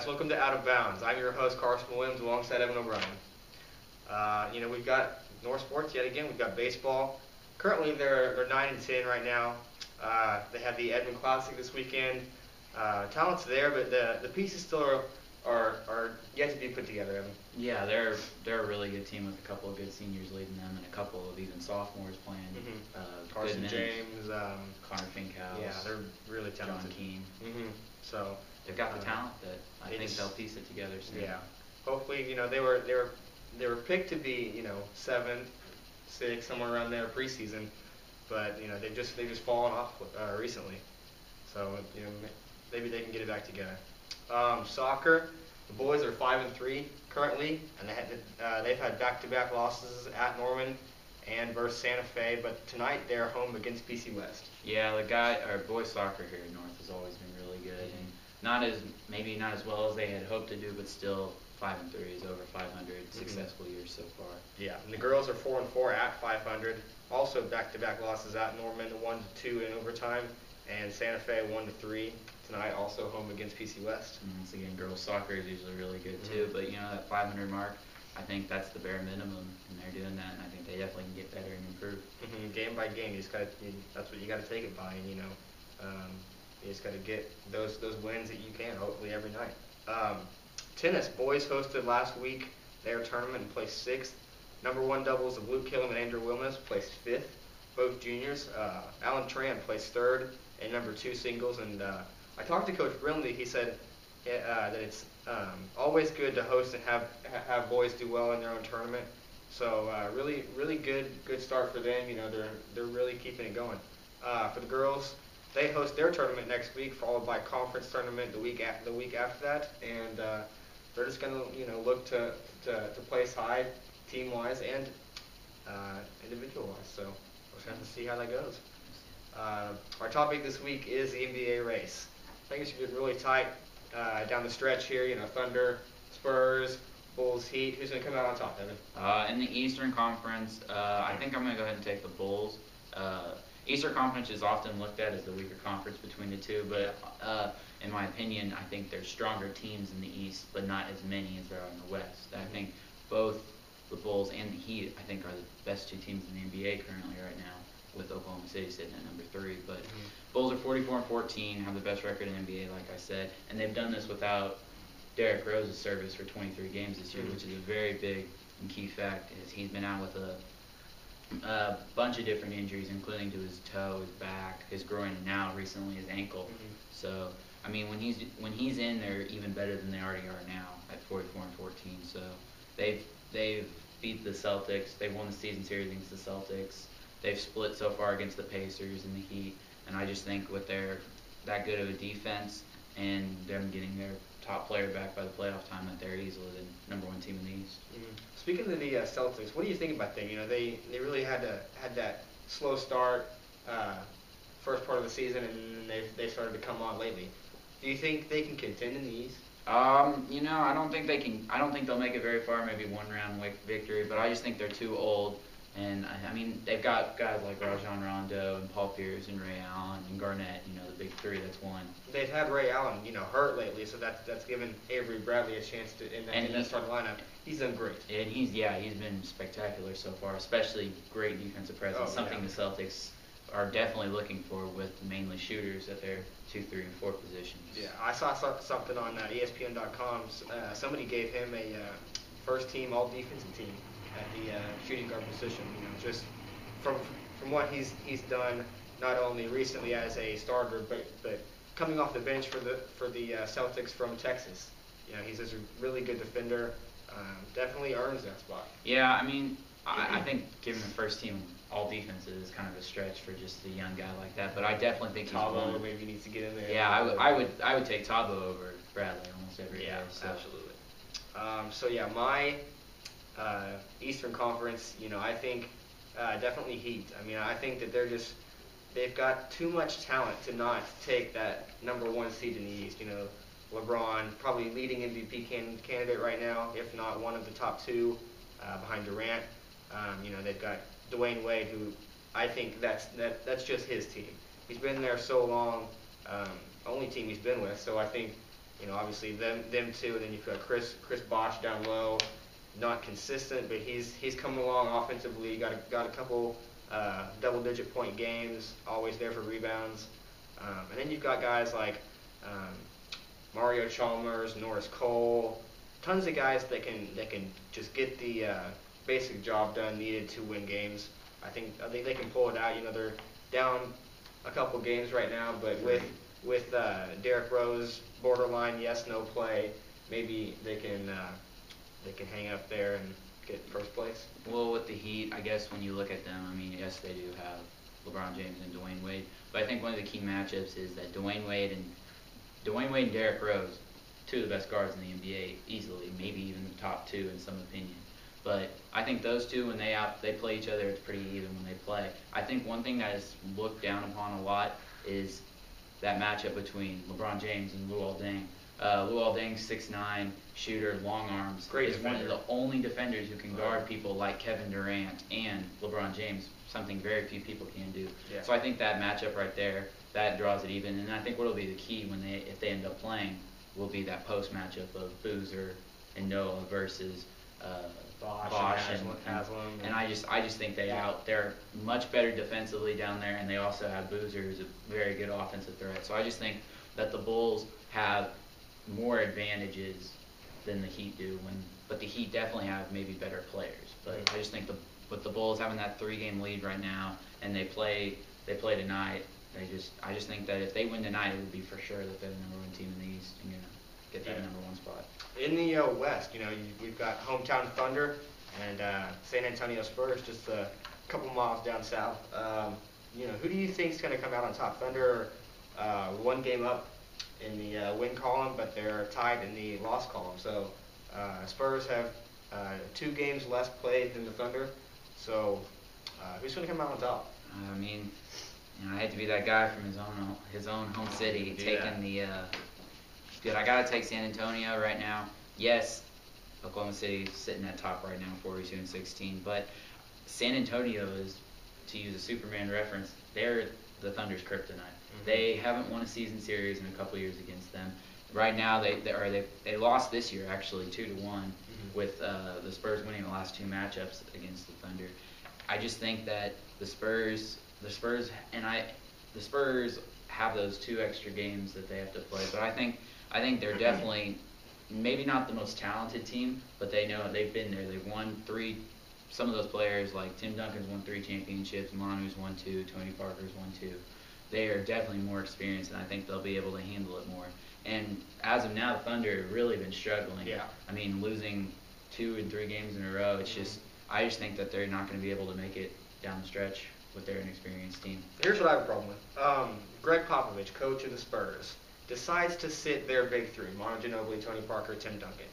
guys, welcome to Out of Bounds. I'm your host, Carson Williams, alongside Evan O'Brien. We've got North Sports yet again. We've got baseball. Currently, they're 9-10 right now. They have the Edmond Classic this weekend. Talent's there, but the pieces still are yet to be put together, Evan. Yeah, they're a really good team with a couple of good seniors leading them and a couple of even sophomores playing. Carson James, Connor Finkhouse. Yeah, they're really talented. John Keane. So they've got the talent that I think they'll piece it together soon. Yeah, hopefully, they were picked to be 7th, 6th, somewhere around there preseason, but they've just fallen off recently. So maybe they can get it back together. Soccer, the boys are 5-3 currently, and they've had back-to-back losses at Norman and versus Santa Fe, but tonight they're home against PC West. Yeah, boys soccer here in North has always been really good, and maybe not as well as they had hoped to do, but still 5-3 is over 500 successful years so far. Yeah, and the girls are 4-4 at 500. Also back-to-back losses at Norman, 1-2 in overtime, and Santa Fe 1-3 tonight. Also home against PC West. And once again, girls soccer is usually really good too, but that 500 mark, I think that's the bare minimum, and they're doing that, and I think they definitely can get better and improve. Game by game, that's what you got to take it by, and you just got to get those wins that you can, hopefully every night. Tennis, boys hosted last week their tournament and placed 6th. Number 1 doubles of Luke Killam and Andrew Wilmes placed 5th, both juniors. Alan Tran placed 3rd, and number 2 singles. And I talked to Coach Brimley. He said that it's always good to host and have boys do well in their own tournament. So really good start for them. They're really keeping it going. For the girls, they host their tournament next week, followed by conference tournament the week after that, and they're just going to look to place high team-wise and individual-wise. So we'll have to see how that goes. Our topic this week is the NBA race. I think it should be really tight down the stretch here. Thunder, Spurs, Bulls, Heat. Who's going to come out on top, Evan? In the Eastern Conference, I think I'm going to go ahead and take the Bulls. Eastern Conference is often looked at as the weaker conference between the two, but in my opinion, I think there's stronger teams in the East, but not as many as there are in the West. I think both the Bulls and the Heat, I think, are the best 2 teams in the NBA currently right now, with Oklahoma City sitting at number 3. But Bulls are 44-14, have the best record in the NBA, like I said, and they've done this without Derrick Rose's service for 23 games this year, which is a very big and key fact. Is he's been out with a bunch of different injuries, including to his toe, his back, his groin, and now recently his ankle. So, I mean, when he's in, they're even better than they already are now at 44-14. So they've beat the Celtics. They've won the season series against the Celtics. They've split so far against the Pacers and the Heat. And I just think with that good of a defense and them getting their top player back by the playoff time, that they're easily the number 1 team in the East. Speaking of the Celtics, what do you think about them? They really had that slow start first part of the season, and they started to come on lately. Do you think they can contend in the East? I don't think they can. I don't think they'll make it very far. Maybe 1-round victory, but I just think they're too old. And I mean, they've got guys like Rajon Rondo and Paul Pierce and Ray Allen and Garnett. The big 3 that's won. They've had Ray Allen, hurt lately, so that's given Avery Bradley a chance to in that starting lineup. He's done great. And he's been spectacular so far, especially great defensive presence. Something the Celtics are definitely looking for with mainly shooters at their 2, 3, and 4 positions. Yeah, I saw something on ESPN.com. Somebody gave him a first-team all-defensive team at the shooting guard position. Just from what he's done, not only recently as a starter, but coming off the bench for the Celtics from Texas. He's just a really good defender. Definitely earns that spot. Yeah, I mean, I think giving the first team all defenses is kind of a stretch for just a young guy like that. But I definitely think Thabo maybe needs to get in there. Yeah, I would take Thabo over Bradley almost every day. So. Absolutely. My Eastern Conference, I think definitely Heat. I mean, I think that they've got too much talent to not take that number 1 seed in the East. LeBron, probably leading MVP candidate right now, if not one of the top 2 behind Durant. They've got Dwayne Wade, who I think that's just his team. He's been there so long, only team he's been with. So I think obviously them two, and then you've got Chris Bosh down low, not consistent, but he's coming along offensively. Got a couple double-digit point games, always there for rebounds. And then you've got guys like Mario Chalmers, Norris Cole, tons of guys that can just get the basic job done needed to win games. I think they can pull it out. They're down a couple games right now, but with Derrick Rose borderline yes no play, maybe they can hang up there and get first place. Well, with the Heat, I guess when you look at them, I mean, yes, they do have LeBron James and Dwayne Wade, but I think one of the key matchups is that Dwayne Wade and Derrick Rose, two of the best guards in the NBA, easily, maybe even the top two in some opinion. But I think those two, when they play each other, it's pretty even when they play. I think one thing that is looked down upon a lot is that matchup between LeBron James and Luol Deng. Luol Deng, 6'9", shooter, long arms. Great is defender. One of the only defenders who can guard people like Kevin Durant and LeBron James, something very few people can do. Yeah. So I think that matchup right there, that draws it even. And I think what will be the key if they end up playing will be that post matchup of Boozer and Noah versus Bosh and Haslam. And I just think they're much better defensively down there, and they also have Boozer, who's a very good offensive threat. So I just think that the Bulls have more advantages than the Heat do, but the Heat definitely have maybe better players. But I just think with the Bulls having that 3-game lead right now, and they play tonight, I just think that if they win tonight, it would be for sure that they're the number one team in the East and get that number one spot. In the West, we've got hometown Thunder and San Antonio Spurs, just a couple miles down south. Who do you think is going to come out on top? Thunder one game up in the win column, but they're tied in the loss column. So Spurs have 2 games less played than the Thunder. So who's going to come out on top? I mean, I hate to be that guy from his own home city taking the. Good, I gotta take San Antonio right now. Yes, Oklahoma City sitting at top right now, 42-16. But San Antonio is, to use a Superman reference, they're the Thunder's kryptonite. Mm-hmm. They haven't won a season series in a couple years against them. Right now, they lost this year actually 2-1 with the Spurs winning the last 2 matchups against the Thunder. I just think that the Spurs have those 2 extra games that they have to play. But I think they're definitely maybe not the most talented team, but they know they've been there. They've won 3. Some of those players, like Tim Duncan's won 3 championships, Manu's won 2, Tony Parker's won 2. They are definitely more experienced, and I think they'll be able to handle it more. And as of now, the Thunder have really been struggling. Yeah. I mean, losing 2 and 3 games in a row. It's I just think that they're not going to be able to make it down the stretch with their inexperienced team. Here's what I have a problem with. Greg Popovich, coach of the Spurs, decides to sit their big 3, Manu Ginobili, Tony Parker, Tim Duncan.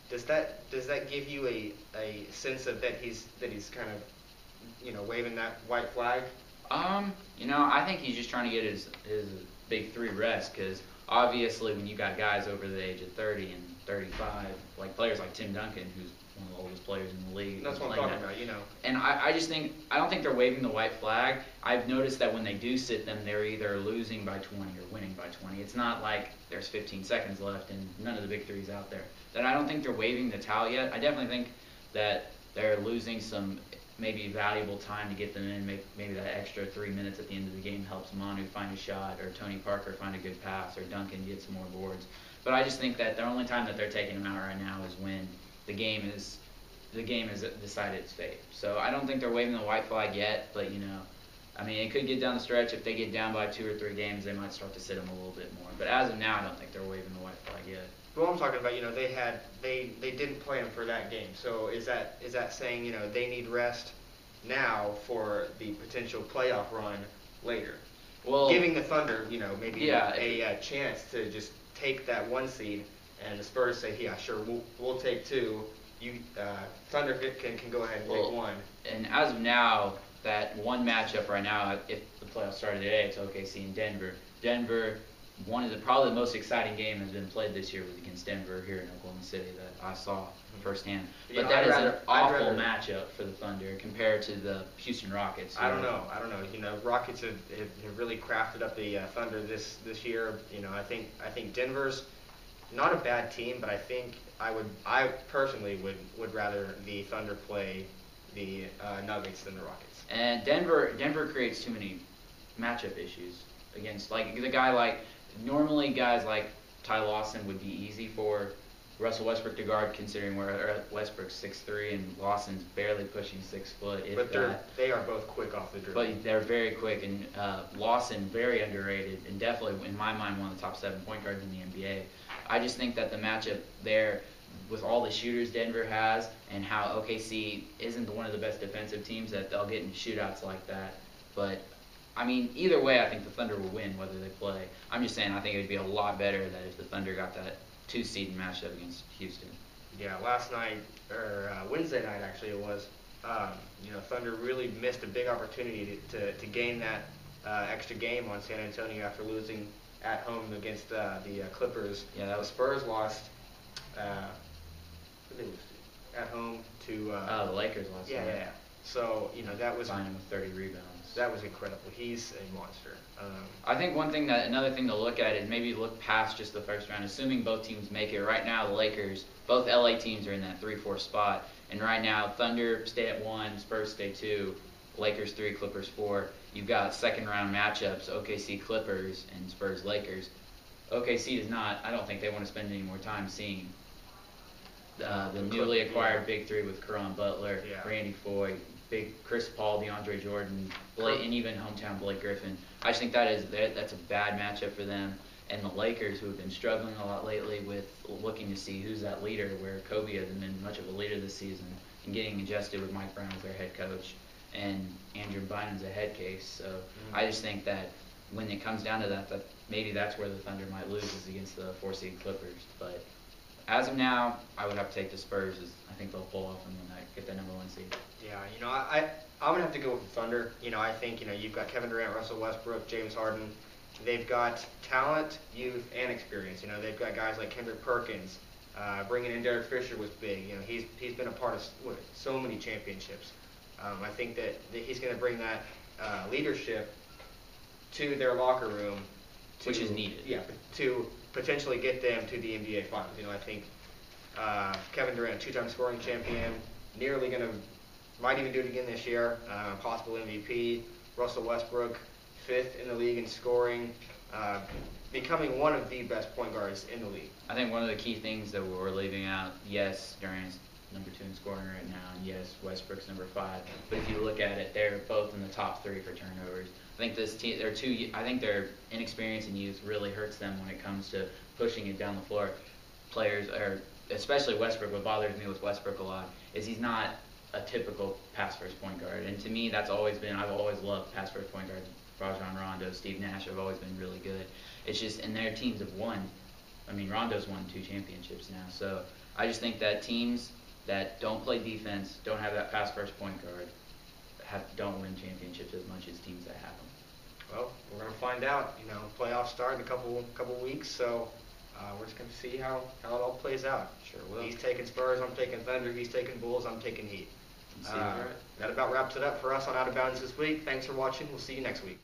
Does that give you a sense of that he's kind of waving that white flag? I think he's just trying to get his big 3 rest, because obviously when you got guys over the age of 30 and 35, like players like Tim Duncan, who's one of the oldest players in the league. That's what I'm talking about, And I don't think they're waving the white flag. I've noticed that when they do sit them, they're either losing by 20 or winning by 20. It's not like there's 15 seconds left and none of the big 3's out there. Then I don't think they're waving the towel yet. I definitely think that they're losing some maybe valuable time to get them in. Maybe that extra 3 minutes at the end of the game helps Manu find a shot, or Tony Parker find a good pass, or Duncan get some more boards. But I just think that the only time that they're taking them out right now is when the game has decided its fate. So I don't think they're waving the white flag yet, but I mean, it could get down the stretch. If they get down by 2 or 3 games, they might start to sit them a little bit more. But as of now, I don't think they're waving the white flag yet. Well, I'm talking about, they didn't play him for that game. So is that saying, they need rest now for the potential playoff run later? Well, giving the Thunder, maybe a chance to just take that 1 seed, and the Spurs say, yeah, sure, we'll take 2. Thunder can go ahead and take 1. And as of now, that one matchup right now, if the playoffs started today, it's OKC and Denver. Denver, probably the most exciting game has been played this year was against Denver here in Oklahoma City that I saw firsthand. But that is an awful matchup for the Thunder compared to the Houston Rockets. I don't know. Rockets have really crafted up the Thunder this year. I think Denver's not a bad team, but I think I personally would rather the Thunder play the Nuggets than the Rockets. And Denver creates too many matchup issues against the guy normally guys like Ty Lawson would be easy for Russell Westbrook to guard, considering where Westbrook's 6'3" and Lawson's barely pushing 6 foot. But they are both quick off the dribble. But they're very quick, and Lawson very underrated, and definitely in my mind one of the top 7 point guards in the NBA. I just think that the matchup there, with all the shooters Denver has, and how OKC isn't one of the best defensive teams, that they'll get in shootouts like that. But I mean, either way, I think the Thunder will win whether they play. I'm just saying I think it would be a lot better that if the Thunder got that 2 seed matched up against Houston. Yeah, last night, or Wednesday night actually it was, Thunder really missed a big opportunity to gain that extra game on San Antonio after losing at home against the Clippers. Yeah, the Spurs lost. Who did they lose to? At home to. The Lakers lost. Yeah. So that was. Finding with 30 rebounds. That was incredible. He's a monster. I think another thing to look at is maybe look past just the first round, assuming both teams make it. Right now, the Lakers, both LA teams are in that 3-4 spot, and right now, Thunder stay at 1, Spurs stay 2, Lakers 3, Clippers 4. You've got second round matchups, OKC Clippers and Spurs Lakers. OKC does not. I don't think they want to spend any more time seeing the newly acquired big three with Caron Butler, Randy Foye, big Chris Paul, DeAndre Jordan, and even hometown Blake Griffin. I just think that's a bad matchup for them. And the Lakers, who have been struggling a lot lately with looking to see who's that leader, where Kobe hasn't been much of a leader this season, and getting adjusted with Mike Brown as their head coach, and Andrew Bynum's a head case. So I just think that when it comes down to that maybe that's where the Thunder might lose, is against the 4-seed Clippers. But as of now, I would have to take the Spurs. I think they'll pull off and get that number 1 seed. Yeah, I'm gonna have to go with the Thunder. I think you've got Kevin Durant, Russell Westbrook, James Harden. They've got talent, youth, and experience. They've got guys like Kendrick Perkins. Bringing in Derek Fisher was big. He's been a part of so many championships. I think that he's going to bring that leadership to their locker room, which is needed. Yeah, to potentially get them to the NBA Finals. I think Kevin Durant, 2-time scoring champion, might even do it again this year. Possible MVP. Russell Westbrook, 5th in the league in scoring, becoming one of the best point guards in the league. I think one of the key things that we're leaving out, yes, Durant's number 2 in scoring right now, and yes, Westbrook's number 5. But if you look at it, they're both in the top 3 for turnovers. I think this team, I think their inexperience and youth really hurts them when it comes to pushing it down the floor. Players, or especially Westbrook, what bothers me with Westbrook a lot is he's not a typical pass-first point guard. And to me, I've always loved pass-first point guards. Rajon Rondo, Steve Nash have always been really good. It's just, and their teams have won. I mean, Rondo's won 2 championships now. So I just think that teams that don't play defense, don't have that pass-first point guard, don't win championships as much as teams that have them. Well, we're going to find out. Playoffs start in a couple weeks, so we're just going to see how it all plays out. Sure will. He's taking Spurs, I'm taking Thunder. He's taking Bulls, I'm taking Heat. That about wraps it up for us on Out of Bounds this week. Thanks for watching. We'll see you next week.